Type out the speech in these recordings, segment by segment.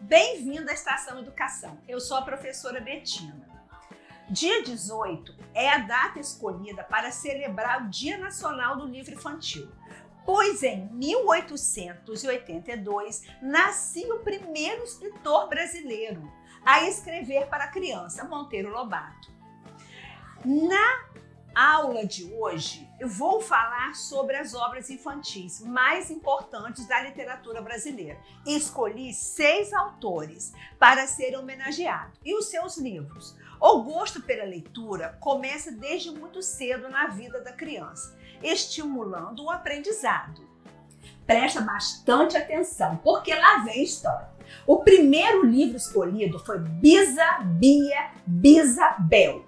Bem-vindo à Estação Educação. Eu sou a professora Betina. Dia 18 é a data escolhida para celebrar o Dia Nacional do Livro Infantil, pois em 1882 nascia o primeiro escritor brasileiro a escrever para criança, Monteiro Lobato. Na aula de hoje, eu vou falar sobre as obras infantis mais importantes da literatura brasileira. Escolhi 6 autores para serem homenageados e os seus livros. O gosto pela leitura começa desde muito cedo na vida da criança, estimulando o aprendizado. Presta bastante atenção, porque lá vem a história. O primeiro livro escolhido foi Bisabel,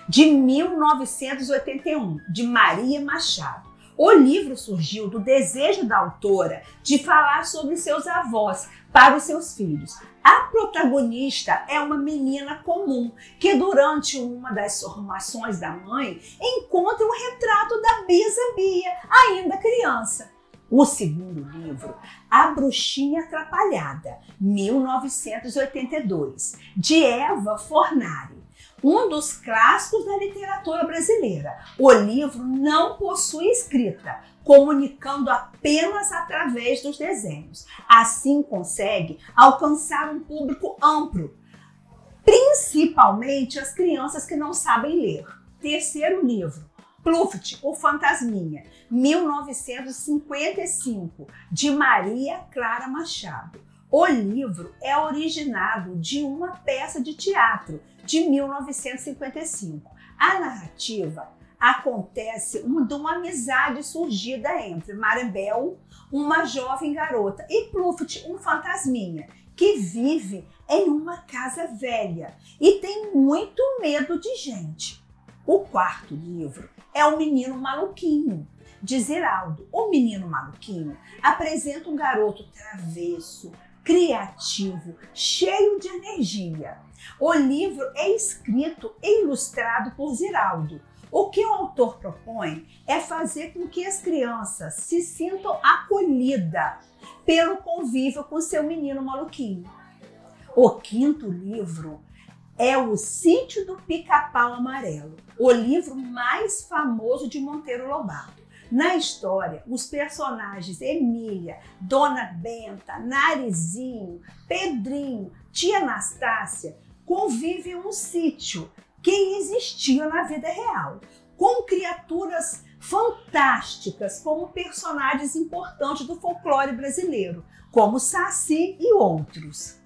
de 1981, de Maria Machado. O livro surgiu do desejo da autora de falar sobre seus avós para os seus filhos. A protagonista é uma menina comum que, durante uma das formações da mãe, encontra um retrato da Bia, ainda criança. O segundo livro, A Bruxinha Atrapalhada, 1982, de Eva Fornari. Um dos clássicos da literatura brasileira. O livro não possui escrita, comunicando apenas através dos desenhos. Assim consegue alcançar um público amplo, principalmente as crianças que não sabem ler. Terceiro livro, Pluft, o Fantasminha, 1955, de Maria Clara Machado. O livro é originado de uma peça de teatro de 1955. A narrativa acontece de uma amizade surgida entre Maribel, uma jovem garota, e Pluft, um fantasminha, que vive em uma casa velha e tem muito medo de gente. O quarto livro é O Menino Maluquinho, de Ziraldo. O Menino Maluquinho apresenta um garoto travesso, criativo, cheio de energia. O livro é escrito e ilustrado por Ziraldo. O que o autor propõe é fazer com que as crianças se sintam acolhidas pelo convívio com seu menino maluquinho. O quinto livro é O Sítio do Pica-Pau Amarelo, o livro mais famoso de Monteiro Lobato. Na história, os personagens Emília, Dona Benta, Narizinho, Pedrinho, Tia Anastácia convivem em um sítio que existia na vida real, com criaturas fantásticas como personagens importantes do folclore brasileiro, como Saci e outros.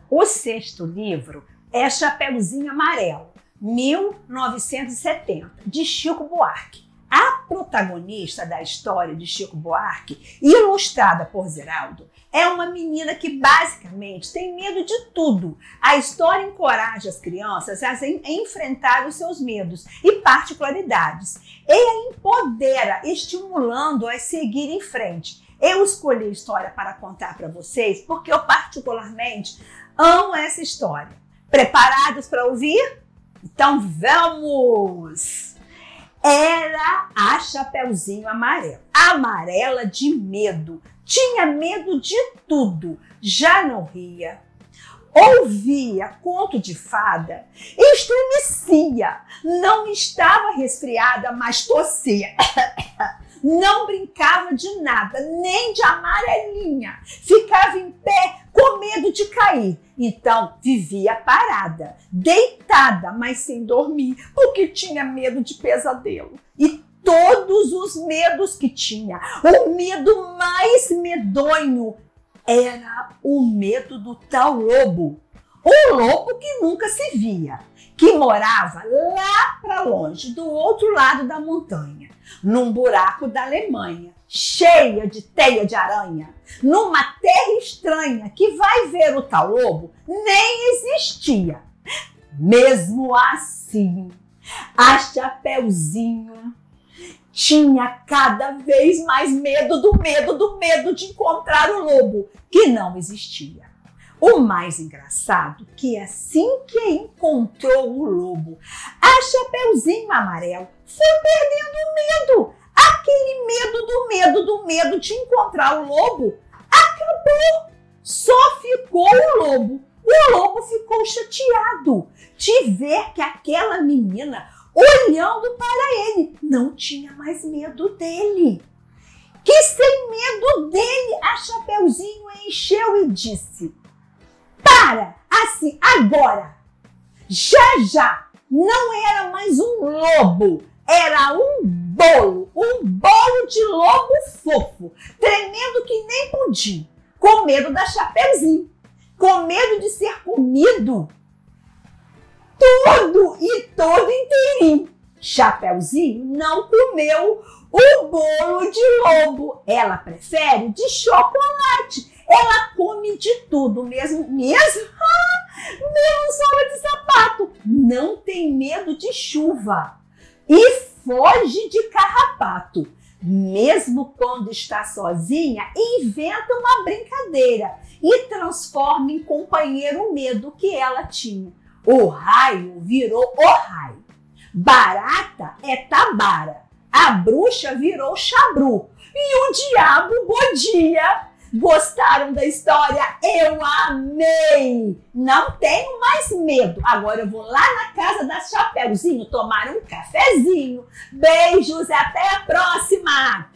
O sexto livro é Chapeuzinho Amarelo, 1970, de Chico Buarque. A protagonista da história de Chico Buarque, ilustrada por Ziraldo, é uma menina que basicamente tem medo de tudo. A história encoraja as crianças a enfrentar os seus medos e particularidades e a empodera, estimulando-as a seguir em frente. Eu escolhi a história para contar para vocês porque eu particularmente amo essa história. Preparados para ouvir? Então vamos! Era a Chapeuzinho Amarelo, amarela de medo, tinha medo de tudo, já não ria, ouvia conto de fada, estremecia, não estava resfriada, mas tossia, não brincava de nada, nem de amarelinha, ficava em pé com medo de cair. Então vivia parada, deitada, mas sem dormir, porque tinha medo de pesadelo. E todos os medos que tinha, o medo mais medonho era o medo do tal lobo. Um lobo que nunca se via, que morava lá para longe, do outro lado da montanha, num buraco da Alemanha, cheia de teia de aranha, numa terra estranha que vai ver o tal lobo nem existia. Mesmo assim, a Chapeuzinho tinha cada vez mais medo de encontrar o lobo, que não existia. O mais engraçado que assim que encontrou o lobo, a Chapeuzinho Amarelo foi perdendo o medo. Aquele medo de encontrar o lobo acabou. só ficou o lobo. O lobo ficou chateado de ver que aquela menina, olhando para ele, não tinha mais medo dele. Que sem medo dele, a Chapeuzinho encheu e disse: para, assim, agora, já, não era mais um lobo, era um bolo de lobo fofo, tremendo que nem pudim, com medo da Chapeuzinho, com medo de ser comido todo inteirinho. Chapeuzinho não comeu o bolo de lobo, ela prefere de chocolate, ela come de tudo, mesmo sola de sapato, não tem medo de chuva e foge de carrapato. Mesmo quando está sozinha, inventa uma brincadeira e transforma em companheiro o medo que ela tinha. O raio virou o raio, barata é tabara, a bruxa virou chabru e o diabo bodia. Gostaram da história? Eu amei! Não tenho mais medo. Agora eu vou lá na casa da Chapeuzinho tomar um cafezinho. Beijos e até a próxima!